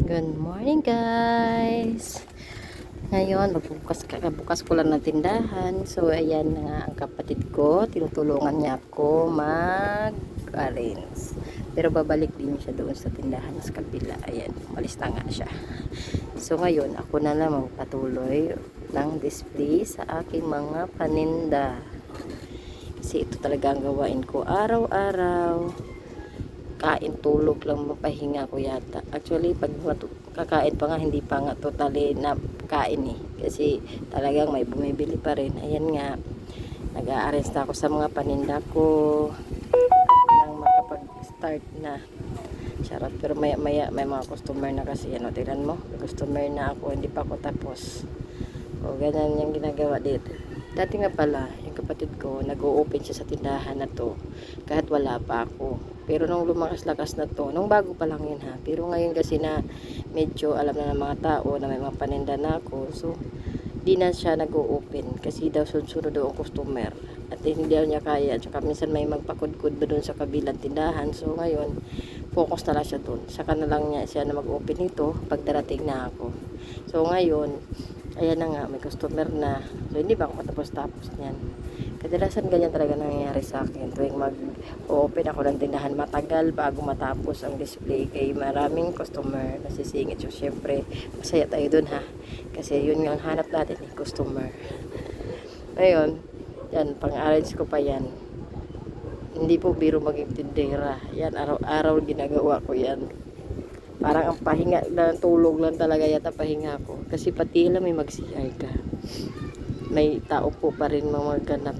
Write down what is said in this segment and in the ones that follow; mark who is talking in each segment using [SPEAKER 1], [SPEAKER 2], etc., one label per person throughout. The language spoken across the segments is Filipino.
[SPEAKER 1] Good morning guys. Ngayon bukas ko lang ng tindahan. So ayan na nga ang kapatid ko, tinutulungan niya ako mag-arrange. Pero babalik din siya doon sa tindahan sa kabila. Ayan, umalis na nga siya. So ngayon ako na lang magpatuloy ng display sa aking mga paninda. Kasi ito talaga ang gawain ko araw-araw. Kain, tulog lang, mapahinga ko yata. Actually, pag kakain pa nga, hindi pa nga totally na kain eh. Kasi talagang may bumibili pa rin. Ayan nga, nag-a-arrange na ako sa mga paninda ko nang makapag-start na. Charot, pero maya may mga customer na kasi. Ano, tignan mo, may customer na ako, hindi pa ako tapos. O, ganyan yung ginagawa dito. Dati nga pala, yung kapatid ko, nag-o-open siya sa tindahan na to kahit wala pa ako. Pero nung lumakas-lakas na to, nung bago pa lang yun ha. Pero ngayon kasi na medyo alam na ng mga tao na may mga paninda na ako. So, di na siya nag-o-open kasi daw sunod daw ang customer. At hindi daw niya kaya. At saka minsan may magpakudkud ba doon sa kabilang tindahan. So, ngayon, focus na lang siya doon. Saka na lang siya na mag-open ito pag darating na ako. So, ngayon, ayan na nga, may customer na. So, hindi ba ako matapos-tapos niyan? Kadalasan ganyan talaga nangyayari sa akin. Tuwing mag-open ako ng tindahan, matagal bago matapos ang display. Kay maraming customer nasisingit. So, syempre, masaya tayo dun ha. Kasi yun nga ang hanap natin eh, customer. Ngayon, yan, pang-arrange ko pa yan. Hindi po biro maging tindera. Yan, araw-araw ginagawa ko yan. Parang ang pahinga lang, tulog lang talaga yata pahinga ko. Kasi pati lang may mag-CR ka. May tao po pa rin mamaganap.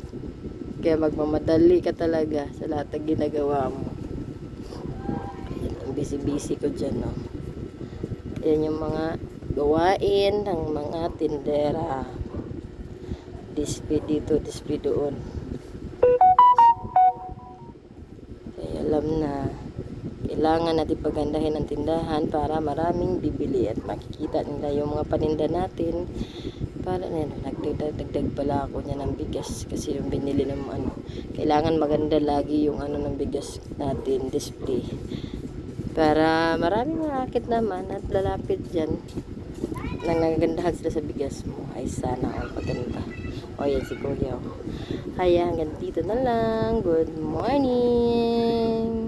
[SPEAKER 1] Kaya magmamadali ka talaga sa lahat ng ginagawa mo. Ayan, ang busy-busy ko dyan, no. Ayan yung mga gawain ng mga tindera. Display dito, display doon. Kaya alam na kailangan natin pagandahin ang tindahan para maraming bibili at makikita nila yung mga paninda natin. Para na nagdagdag pala ako niya ng bigas kasi yung binili ng ano. Kailangan maganda lagi yung ano ng bigas natin, display. Para maraming makakit naman at lalapit dyan nang nagagandahan sila sa bigas mo. Ay sana all maganda. O yan si Kuya. Kaya hanggang dito na lang. Good morning!